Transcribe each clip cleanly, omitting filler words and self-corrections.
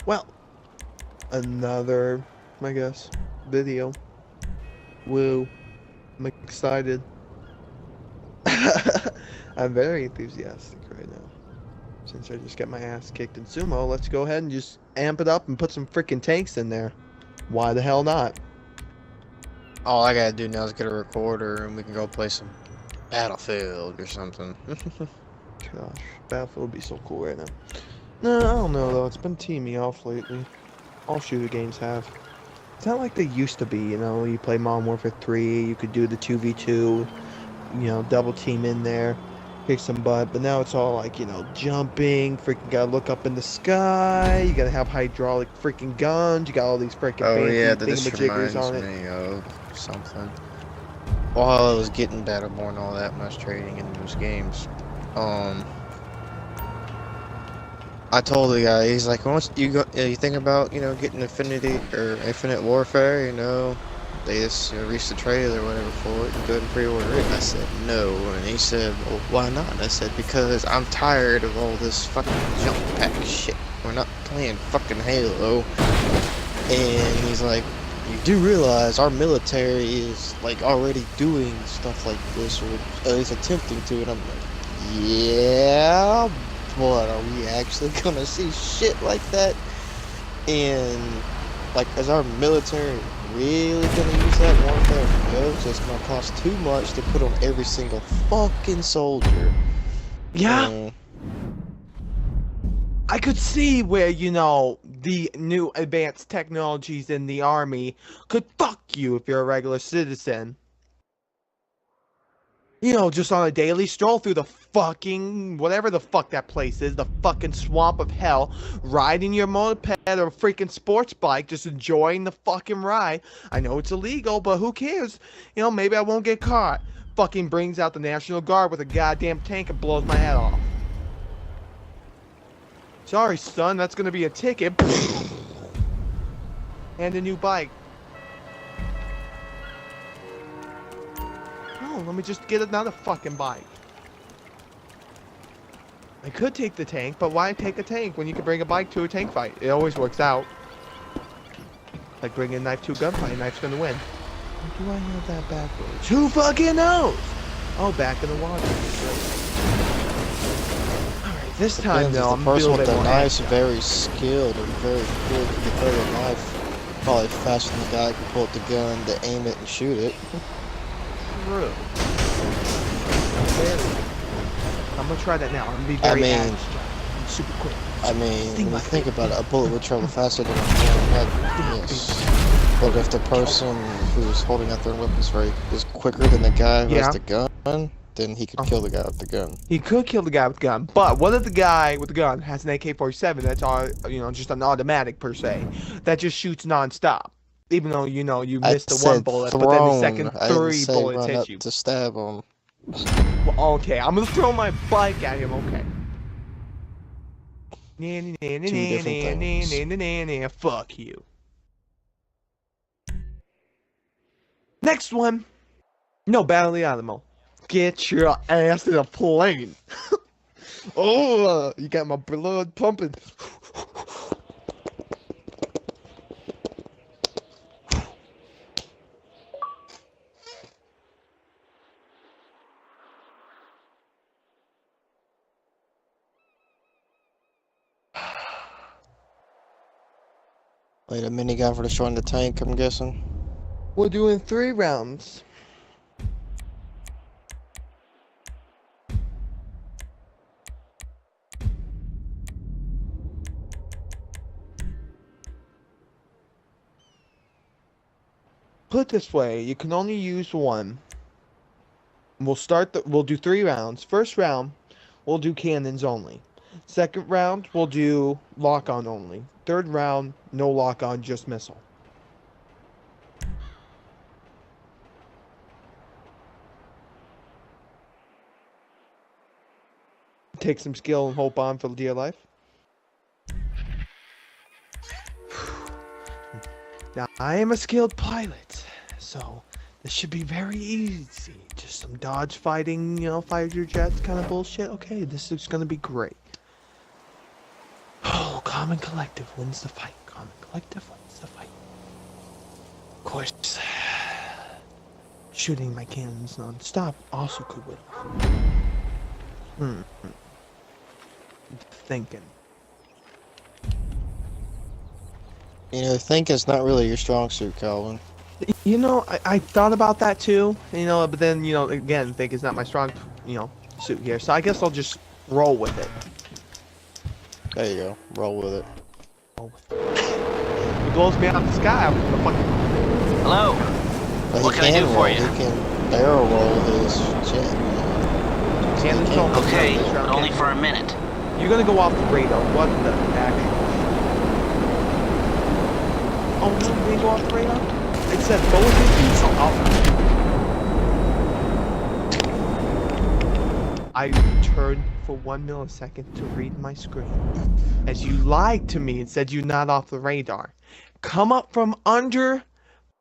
Well, another, I guess, video. Woo. I'm excited. I'm very enthusiastic right now. Since I just got my ass kicked in sumo, let's go ahead and just amp it up and put some freaking tanks in there. Why the hell not? All I gotta do now is get a recorder and we can go play some Battlefield or something. Gosh, Battlefield would be so cool right now. No, I don't know though. It's been teeing me off lately. All shooter games have. It's not like they used to be, you know. You play Modern Warfare 3, you could do the 2v2, you know, double team in there, kick some butt. But now it's all like, you know, jumping, freaking gotta look up in the sky, you gotta have hydraulic freaking guns, you got all these freaking Oh fancy yeah, that just thingamajiggers reminds on it. me of something. While I was getting Battleborn and all that, when I was trading in those games, I told the guy, he's like, once you think about, you know, getting Infinity or Infinite Warfare, you know, they just released the trailer or whatever for it and go ahead and pre-order it. And I said, no. And he said, well, why not? And I said, because I'm tired of all this fucking jump pack shit. We're not playing fucking Halo. And he's like, you do realize our military is, like, already doing stuff like this, or at least attempting to. And I'm like, yeah, but are we actually gonna see shit like that? And like, is our military really gonna use that warfare? No, it's just gonna cost too much to put on every single fucking soldier. Yeah. I could see where, you know, the new advanced technologies in the army could fuck you if you're a regular citizen. You know, just on a daily stroll through the fucking, whatever the fuck that place is, the fucking swamp of hell, riding your moped or freaking sports bike, just enjoying the fucking ride. I know it's illegal, but who cares? You know, maybe I won't get caught. Fucking brings out the National Guard with a goddamn tank and blows my head off. Sorry, son, that's gonna be a ticket. And a new bike. Oh, let me just get another fucking bike. I could take the tank, but why take a tank when you can bring a bike to a tank fight? It always works out. Like bringing a knife to a gunfight, a knife's gonna win. Or do I have that backwards? Who fucking knows? Oh, back in the water. Alright, this time though, I'm the person building with the more knife's action. very skilled and very quick to throw the knife. Probably faster than the guy who can pull up the gun to aim it and shoot it. True. I'm gonna try that now. I'm gonna be very agile. I'm super quick. I mean, when you think about it, a bullet would travel faster than a gun. Yes. But if the person who's holding out their weapons is quicker than the guy who has the gun, then he could kill the guy with the gun. He could kill the guy with the gun, but what if the guy with the gun has an AK-47 that's all, you know, just an automatic per se, that just shoots non-stop? Even though, you know, you missed the one bullet, but then the second three bullets hit you. To stab him. Well, okay, I'm gonna throw my bike at him, okay. Fuck you. Next one. No, Battle of the Alamo. Get your ass in a plane. Oh, you got my blood pumping. Wait, a minigun for destroying the tank, I'm guessing? We're doing 3 rounds. Put it this way, you can only use one. We'll do 3 rounds. First round, we'll do cannons only. Second round, we'll do lock-on only. Third round, no lock-on, just missile. Take some skill and hope on for dear life. Now, I am a skilled pilot, so this should be very easy. Just some dodge fighting, you know, fighter jets kind of bullshit. Okay, this is gonna be great. Oh, come Common collective wins the fight. Common collective wins the fight. Of course, shooting my cannons non-stop also could win. Thinking. You know, thinking's not really your strong suit, Calvin. You know, I thought about that too. You know, but then again, think is not my strong suit here. So I guess I'll just roll with it. There you go. Roll with it. It blows me out of the sky. I'm gonna fucking. Hello. But What can I do for you? He can barrel roll his jet. Cannons don't work Okay, this round. but only for a minute. You're gonna go off the radar. What the actual? Oh no, you didn't go off the radar? It said both of these are off. I turned for 1 millisecond to read my screen. As you lied to me and said you're not off the radar. Come up from under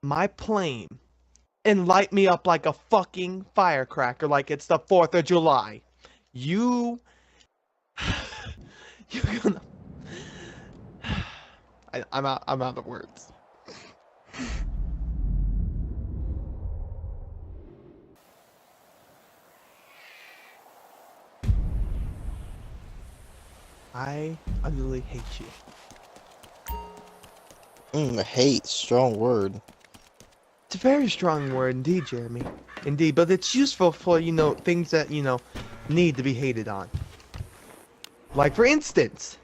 my plane and light me up like a fucking firecracker like it's the 4th of July. You're gonna... I'm out of words. I utterly hate you. Hate, strong word. It's a very strong word indeed, Jeremy. Indeed, but it's useful for, things that, need to be hated on. Like, for instance...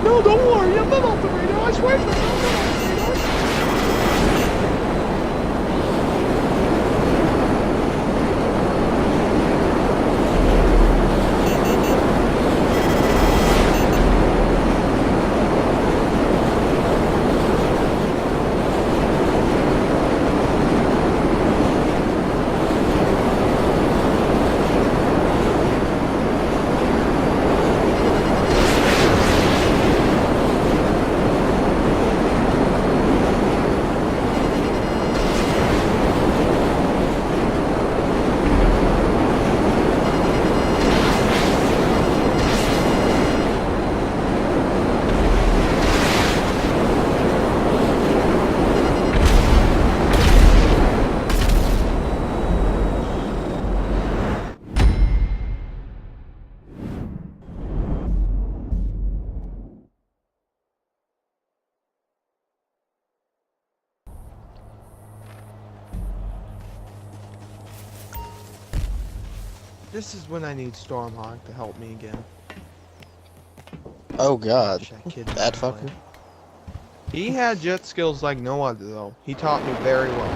No, don't worry, I'm not off the radar, I swear to God, I'm not off the radar. This is when I need Stormhawk to help me again. Oh god. That fucker. He had jet skills like no other though. He taught me very well.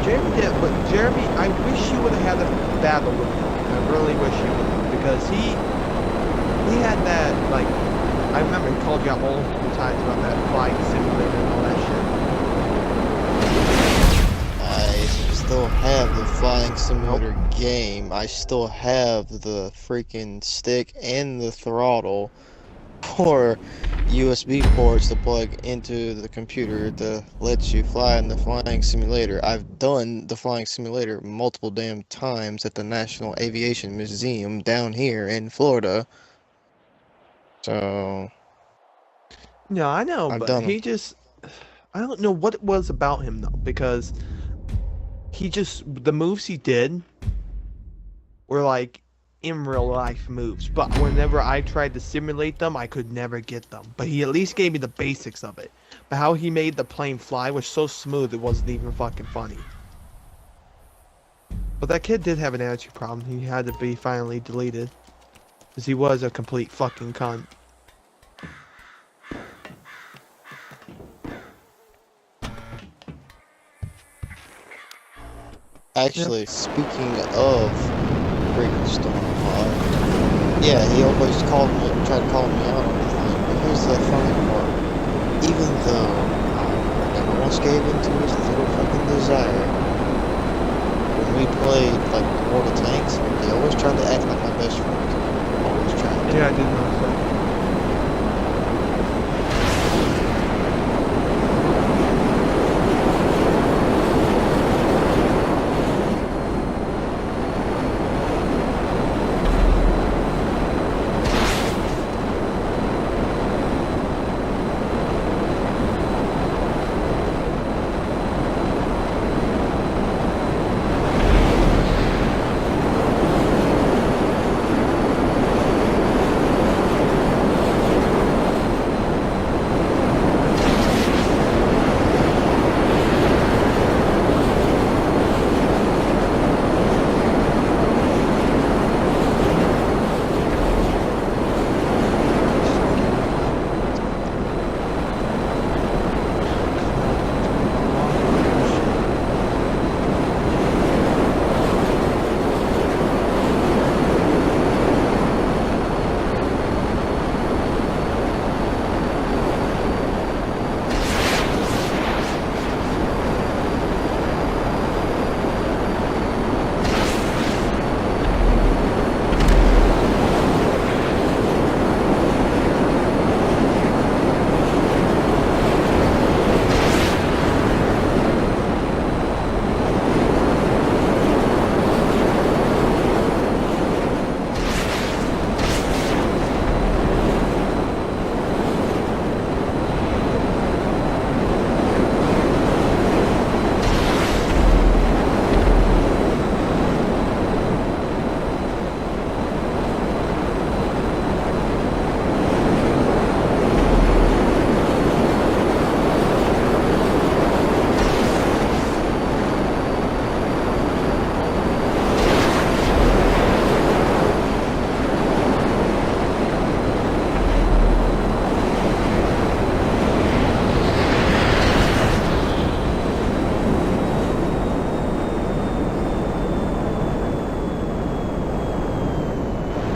Jeremy did, but Jeremy, I wish you would have had a battle with him. I really wish you would have, because he had that, like, I remember he called you out multiple times about that flying simulator and all that shit. I still have the flying simulator game. I still have the freaking stick and the throttle for USB ports to plug into the computer to let you fly in the flying simulator. I've done the flying simulator multiple damn times at the National Aviation Museum down here in Florida. So... No, I know, but he just... I don't know what it was about him, though, because he just... The moves he did were, like, in real life moves, but whenever I tried to simulate them, I could never get them. But he at least gave me the basics of it. But how he made the plane fly was so smooth, it wasn't even fucking funny. But that kid did have an attitude problem. He had to be finally deleted. Because he was a complete fucking cunt. Actually, speaking of freaking Stormhawk, yeah, he always tried to call me out on the thing, but here's the funny part. Even though I never once gave in to his little fucking desire, when we played like World of Tanks, they always tried to act like my best friend. Always tried. Yeah, I didn't know that.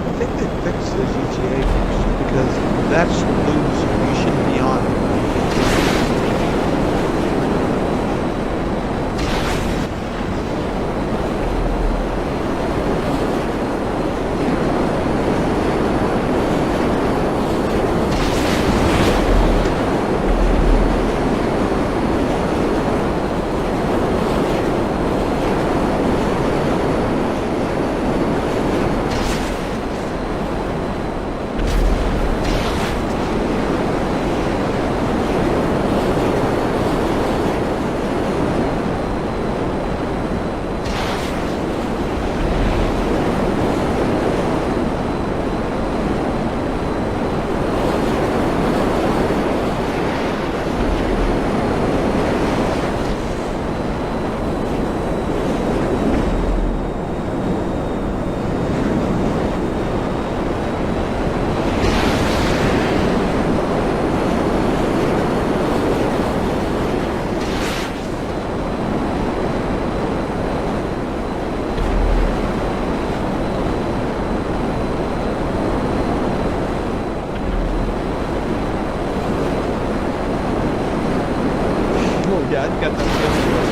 I think they fixed the GTA because that's loser. You shouldn't be on it. Oh yeah, I got that feeling.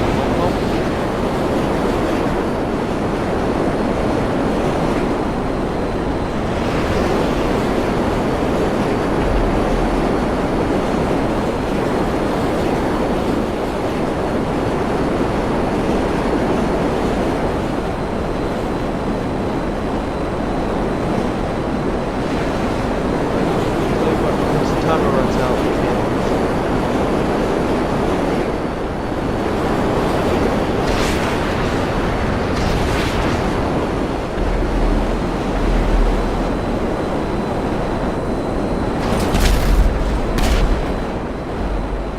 Once the timer runs out, we can't.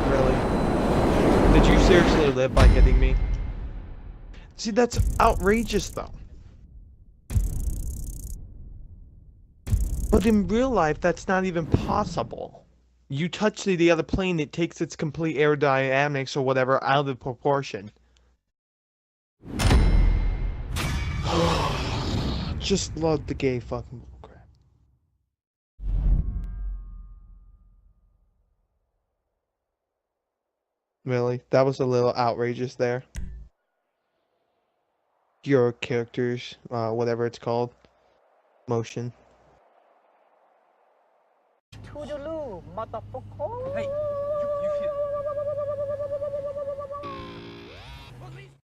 Really? Did you seriously live by hitting me? See, that's outrageous though. But in real life, that's not even possible. You touch the other plane, it takes its complete aerodynamics or whatever out of proportion. Just love the gay fucking crap. Really? That was a little outrageous there. your character's whatever it's called motion. Toodaloo, motherfucker. Hey, you